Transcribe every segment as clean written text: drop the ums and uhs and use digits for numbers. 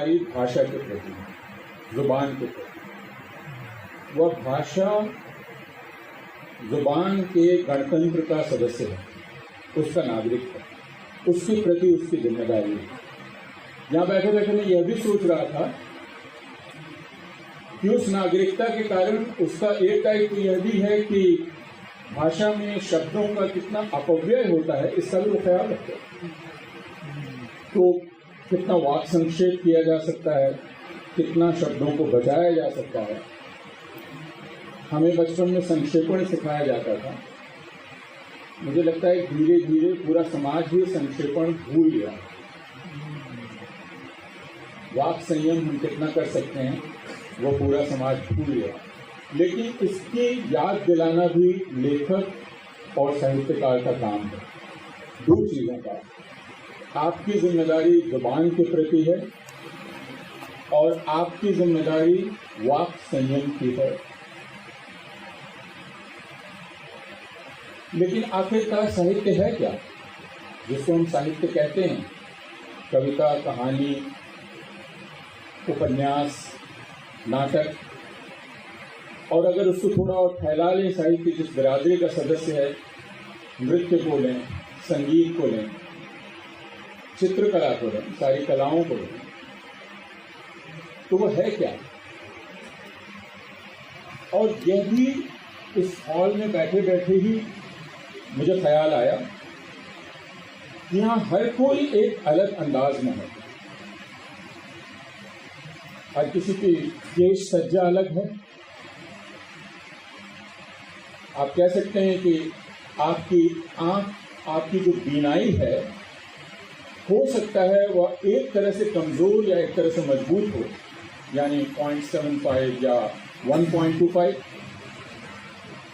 जिम्मेदारी भाषा के प्रति है, जुबान के प्रति। वह भाषा जुबान के गणतंत्र का सदस्य है, उसका नागरिक है, उसके प्रति उसकी जिम्मेदारी है। यहाँ बैठे बैठे मैं यह भी सोच रहा था कि उस नागरिकता के कारण उसका एक दायित्व यह भी है कि भाषा में शब्दों का कितना अपव्यय होता है, इसका भी वो ख्याल रखे। तो कितना वाक्य संक्षेप किया जा सकता है, कितना शब्दों को बचाया जा सकता है। हमें बचपन में संक्षेपण सिखाया जाता था। मुझे लगता है धीरे धीरे पूरा समाज ही संक्षेपण भूल गया। वाक् संयम हम कितना कर सकते हैं वो पूरा समाज भूल गया। लेकिन इसकी याद दिलाना भी लेखक और साहित्यकार का काम है। दो चीज़ों का, आपकी जिम्मेदारी जुबान के प्रति है और आपकी जिम्मेदारी वाक् संयम की है। लेकिन आखिरकार साहित्य है क्या, जिसको हम साहित्य कहते हैं? कविता, कहानी, उपन्यास, नाटक। और अगर उसको थोड़ा और फैला लें, साहित्य जिस बिरादरी का सदस्य है, नृत्य को लें, संगीत को लें, चित्रकला को लें, सारी कलाओं को लें, तो वह है क्या? और यह भी इस हॉल में बैठे बैठे ही मुझे ख्याल आया कि यहाँ हर कोई एक अलग अंदाज में है। हर किसी की केश सज्जा अलग है। आप कह सकते हैं कि आपकी आंख, आपकी जो बीनाई है, हो सकता है वह एक तरह से कमज़ोर या एक तरह से मजबूत हो, यानी 0.75 या 1.25,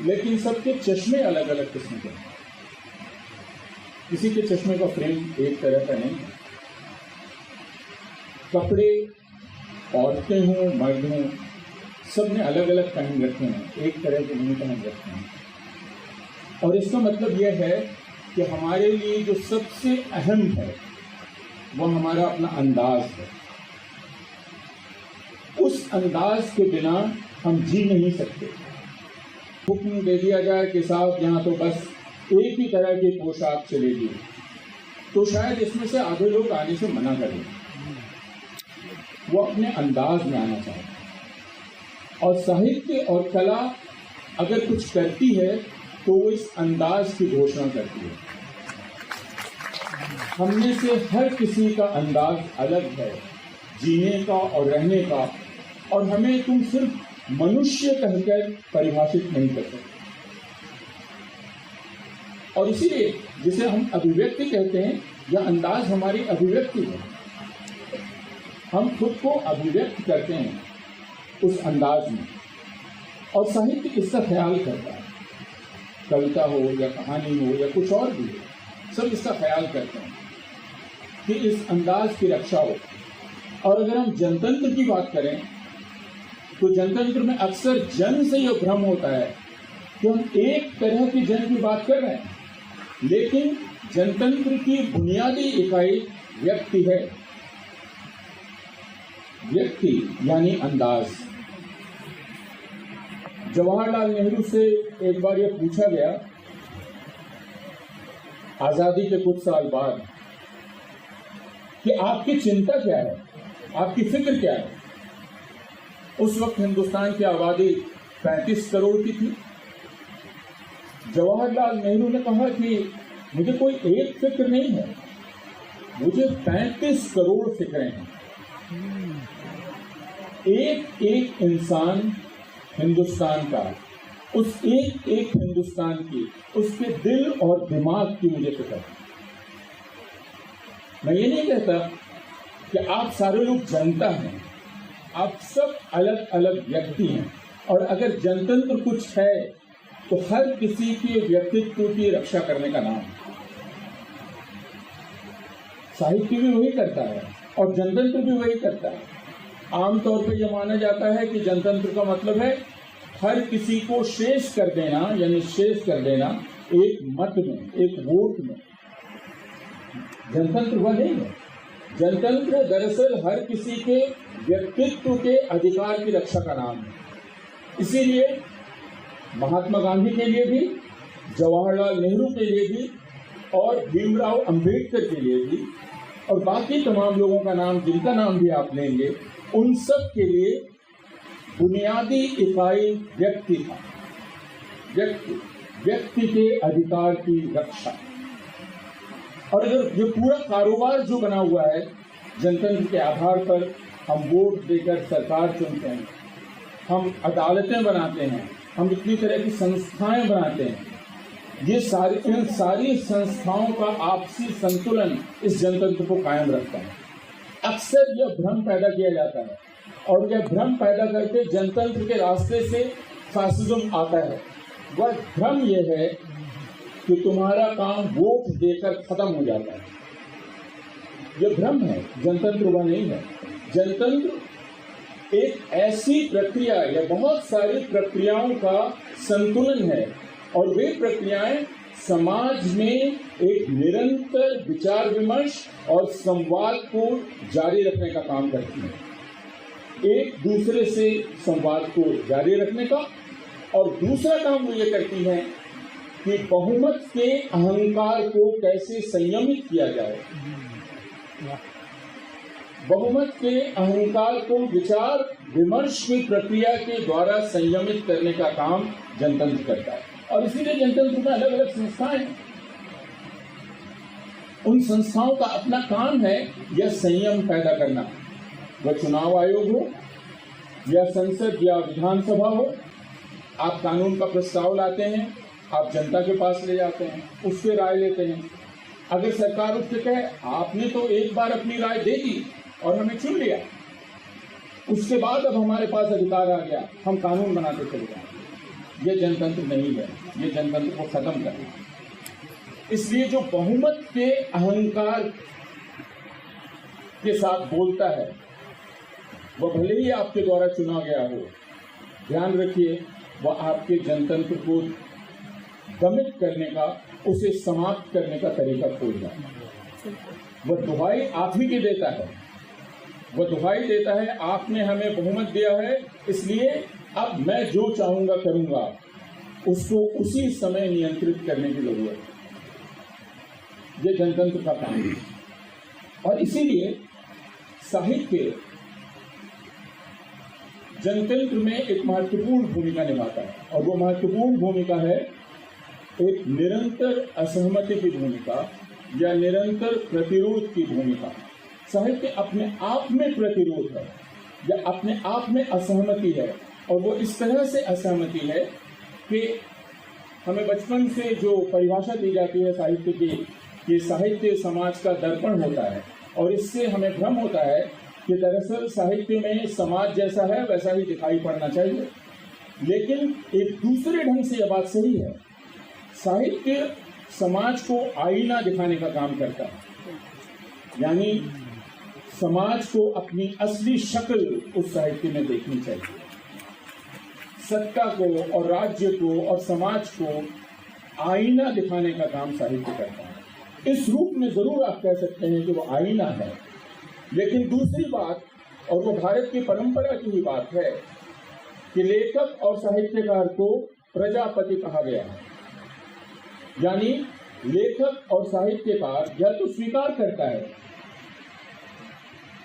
लेकिन सबके चश्मे अलग अलग किस्म के हैं। किसी के चश्मे का फ्रेम एक तरह का नहीं है। कपड़े, औरतें हों, मर्द हों, सब ने अलग अलग पहन रखे हैं, एक तरह के नहीं पहन रखे हैं। और इसका मतलब यह है कि हमारे लिए जो सबसे अहम है वह हमारा अपना अंदाज है। उस अंदाज के बिना हम जी नहीं सकते। हुक्म दे दिया जाए कि साहब यहाँ तो बस एक ही तरह की पोशाक चलेगी, तो शायद इसमें से आधे लोग आने से मना करें। वो अपने अंदाज में आना चाहते हैं। और साहित्य और कला अगर कुछ करती है तो वो इस अंदाज की घोषणा करती है। हमने से हर किसी का अंदाज अलग है जीने का और रहने का, और हमें तुम सिर्फ मनुष्य कहकर परिभाषित नहीं कर सकते। और इसीलिए जिसे हम अभिव्यक्ति कहते हैं, यह अंदाज हमारी अभिव्यक्ति है। हम खुद को अभिव्यक्त करते हैं उस अंदाज में, और साहित्य इसका ख्याल करता है। कविता हो या कहानी हो या कुछ और भी हो, सब इसका ख्याल करते हैं कि इस अंदाज की रक्षा हो। और अगर हम जनतंत्र की बात करें तो जनतंत्र में अक्सर जन से यह भ्रम होता है कि हम एक तरह की जन की बात कर रहे हैं, लेकिन जनतंत्र की बुनियादी इकाई व्यक्ति है। व्यक्ति यानी अंदाज। जवाहरलाल नेहरू से एक बार यह पूछा गया आजादी के कुछ साल बाद कि आपकी चिंता क्या है, आपकी फिक्र क्या है। उस वक्त हिंदुस्तान की आबादी 35 करोड़ की थी। जवाहरलाल नेहरू ने कहा कि मुझे कोई एक फिक्र नहीं है, मुझे 35 करोड़ फिक्रें हैं। एक एक इंसान हिंदुस्तान का, उस एक एक हिंदुस्तान की, उसके दिल और दिमाग की मुझे फिक्र है। मैं ये नहीं कहता कि आप सारे लोग जनता हैं, आप सब अलग अलग व्यक्ति हैं, और अगर जनतंत्र कुछ है तो हर किसी के व्यक्तित्व की रक्षा करने का नाम है। साहित्य भी वही करता है और जनतंत्र भी वही करता है। आमतौर पर यह माना जाता है कि जनतंत्र का मतलब है हर किसी को शेष कर देना, यानी शेष कर देना एक मत में, एक वोट में। जनतंत्र वह नहीं है। जनतंत्र दरअसल हर किसी के व्यक्तित्व के अधिकार की रक्षा का नाम है। इसीलिए महात्मा गांधी के लिए भी, जवाहरलाल नेहरू के लिए भी और भीमराव अंबेडकर के लिए भी और बाकी तमाम लोगों का नाम, जिनका नाम भी आप लेंगे, उन सब के लिए बुनियादी इकाई व्यक्ति था। व्यक्ति के अधिकार की रक्षा। और अगर ये पूरा कारोबार जो बना हुआ है जनतंत्र के आधार पर, हम वोट देकर सरकार चुनते हैं, हम अदालतें बनाते हैं, हम इतनी तरह की संस्थाएं बनाते हैं, ये इन सारी संस्थाओं का आपसी संतुलन इस जनतंत्र को कायम रखता है। अक्सर यह भ्रम पैदा किया जाता है और यह भ्रम पैदा करके जनतंत्र के रास्ते से फासिज्म आता है। वह भ्रम यह है कि तुम्हारा काम वोट देकर खत्म हो जाता है। यह भ्रम है, जनतंत्र वह नहीं है। जनतंत्र एक ऐसी प्रक्रिया या बहुत सारी प्रक्रियाओं का संतुलन है और वे प्रक्रियाएं समाज में एक निरंतर विचार विमर्श और संवाद को जारी रखने का काम करती हैं। एक दूसरे से संवाद को जारी रखने का, और दूसरा काम वो ये करती हैं कि बहुमत के अहंकार को कैसे संयमित किया जाए। बहुमत के अहंकार को विचार विमर्श की प्रक्रिया के द्वारा संयमित करने का काम जनतंत्र करता है। और इसीलिए जनतंत्र में अलग अलग संस्थाएं हैं। उन संस्थाओं का अपना काम है यह संयम पैदा करना। वह चुनाव आयोग हो या संसद या विधानसभा हो, आप कानून का प्रस्ताव लाते हैं, आप जनता के पास ले जाते हैं, उससे राय लेते हैं। अगर सरकार उठ के कहे आपने तो एक बार अपनी राय दे दी और हमें चुन लिया, उसके बाद अब हमारे पास अधिकार आ गया, हम कानून बनाते चले जाएंगे, ये जनतंत्र नहीं है। ये जनतंत्र को खत्म करना है। इसलिए जो बहुमत के अहंकार के साथ बोलता है वह भले ही आपके द्वारा चुना गया हो, ध्यान रखिए वह आपके जनतंत्र को दमित करने का, उसे समाप्त करने का तरीका खोज रहा है। वह दुहाई आप ही के देता है। वह दुहाई देता है आपने हमें बहुमत दिया है, इसलिए अब मैं जो चाहूंगा करूंगा। उसको उसी समय नियंत्रित करने की जरूरत है। यह जनतंत्र का काम है। और इसीलिए साहित्य जनतंत्र में एक महत्वपूर्ण भूमिका निभाता है, और वो महत्वपूर्ण भूमिका है एक निरंतर असहमति की भूमिका या निरंतर प्रतिरोध की भूमिका। साहित्य अपने आप में प्रतिरोध है या अपने आप में असहमति है, और वो इस तरह से असहमति है कि हमें बचपन से जो परिभाषा दी जाती है साहित्य की, कि साहित्य समाज का दर्पण होता है, और इससे हमें भ्रम होता है कि दरअसल साहित्य में समाज जैसा है वैसा ही दिखाई पड़ना चाहिए। लेकिन एक दूसरे ढंग से यह बात सही है। साहित्य समाज को आईना दिखाने का काम करता है, यानी समाज को अपनी असली शक्ल उस साहित्य में देखनी चाहिए। सत्ता को और राज्य को और समाज को आईना दिखाने का काम साहित्य करता है। इस रूप में जरूर आप कह सकते हैं कि वो आईना है, लेकिन दूसरी बात, और वो भारत की परंपरा की ही बात है, कि लेखक और साहित्यकार को प्रजापति कहा गया है। यानी लेखक और साहित्यकार यह तो स्वीकार करता है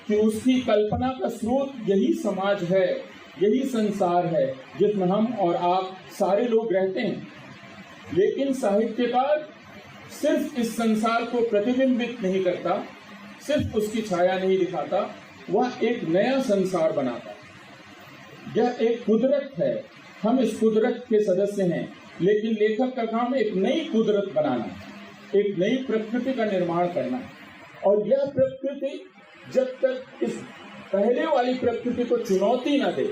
कि उसकी कल्पना का स्रोत यही समाज है, यही संसार है जिसमें हम और आप सारे लोग रहते हैं। लेकिन साहित्यकार सिर्फ इस संसार को प्रतिबिंबित नहीं करता, सिर्फ उसकी छाया नहीं दिखाता, वह एक नया संसार बनाता। यह एक कुदरत है, हम इस कुदरत के सदस्य हैं, लेकिन लेखक का काम एक नई कुदरत बनाना, एक नई प्रकृति का निर्माण करना। और यह प्रकृति जब तक इस पहले वाली प्रकृति को चुनौती न दे,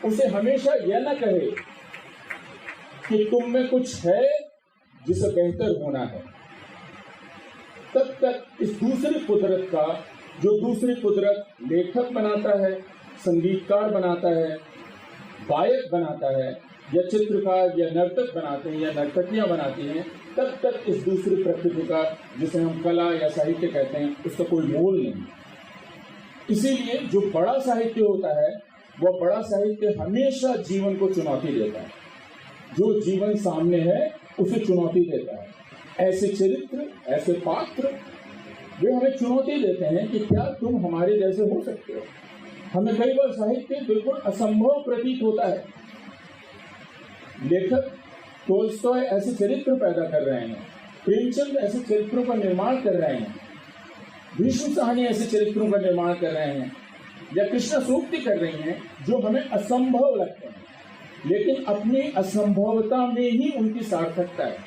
उसे हमेशा यह न कहे कि तुम में कुछ है जिसे बेहतर होना है, तब तक इस दूसरी कुदरत का, जो दूसरी कुदरत लेखक बनाता है, संगीतकार बनाता है, गायक बनाता है, या चित्रकार या नर्तक बनाते हैं या नर्तकियां बनाती हैं, तब तक इस दूसरी प्रकृति का, जिसे हम कला या साहित्य कहते हैं, उसका कोई मोल नहीं। इसीलिए जो बड़ा साहित्य होता है, वह बड़ा साहित्य हमेशा जीवन को चुनौती देता है। जो जीवन सामने है उसे चुनौती देता है। ऐसे चरित्र, ऐसे पात्र, वे हमें चुनौती देते हैं कि क्या तुम हमारे जैसे हो सकते हो। हमें कई बार साहित्य बिल्कुल असंभव प्रतीत होता है। लेखक टोल्स्टॉय ऐसे चरित्र पैदा कर रहे हैं, प्रेमचंद ऐसे चरित्रों का निर्माण कर रहे हैं, भीष्म साहनी ऐसे चरित्रों का निर्माण कर रहे हैं, या कृष्णा सूक्ति कर रही हैं, जो हमें असंभव लगते हैं, लेकिन अपनी असंभवता में ही उनकी सार्थकता है,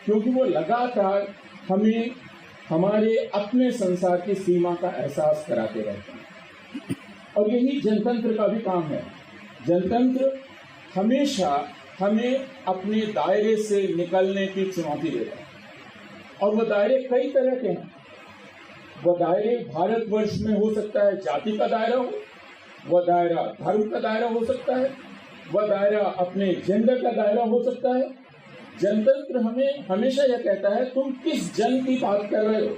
क्योंकि वो लगातार हमें हमारे अपने संसार की सीमा का एहसास कराते रहते हैं। और यही जनतंत्र का भी काम है। जनतंत्र हमेशा हमें अपने दायरे से निकलने की चुनौती देता है, और वह दायरे कई तरह के हैं। वह दायरे भारतवर्ष में हो सकता है जाति का दायरा हो, वह दायरा धर्म का दायरा हो सकता है, वह दायरा अपने जेंडर का दायरा हो सकता है। जनतंत्र हमें हमेशा यह कहता है, तुम किस जन की बात कर रहे हो,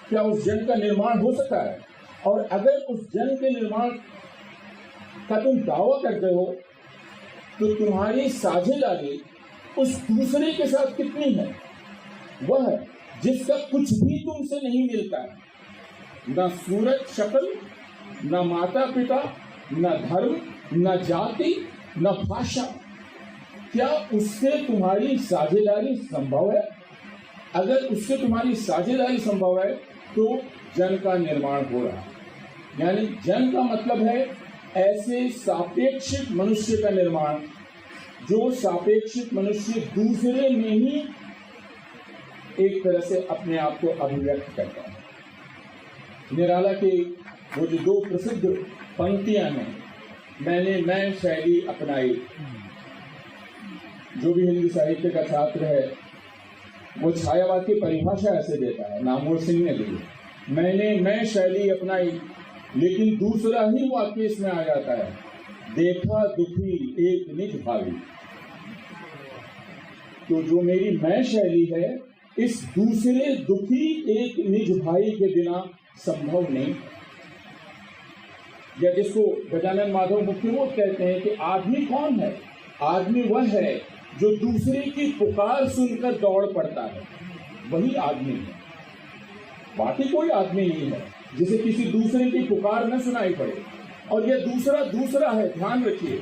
क्या उस जन का निर्माण हो सका है, और अगर उस जन के निर्माण का तुम दावा करते हो तो तुम्हारी साझेदारी उस दूसरे के साथ कितनी है। वह है जिसका कुछ भी तुमसे नहीं मिलता है, न सूरत शक्ल, न माता पिता, न धर्म, न जाति, न भाषा। क्या उससे तुम्हारी साझेदारी संभव है? अगर उससे तुम्हारी साझेदारी संभव है तो जन का निर्माण हो रहा है। यानी जन का मतलब है ऐसे सापेक्षिक मनुष्य का निर्माण, जो सापेक्षिक मनुष्य दूसरे में ही एक तरह से अपने आप को अभिव्यक्त करता है। निराला के वो जो दो प्रसिद्ध पंक्तियां हैं, मैंने मैं शैली अपनाई, जो भी हिंदी साहित्य का छात्र है वो छायावाद की परिभाषा ऐसे देता है, नामवर सिंह ने दी, मैंने मैं शैली अपनाई, लेकिन दूसरा ही वाक्य इसमें आ जाता है, देखा दुखी एक निज भावी। तो जो मेरी मैं शैली है, इस दूसरे दुखी एक निज भाई के बिना संभव नहीं। या जिसको गजानन माधव मुक्तिमोद कहते हैं कि आदमी कौन है? आदमी वह है जो दूसरे की पुकार सुनकर दौड़ पड़ता है, वही आदमी है। बाकी कोई आदमी नहीं है जिसे किसी दूसरे की पुकार न सुनाई पड़े। और यह दूसरा है, ध्यान रखिए,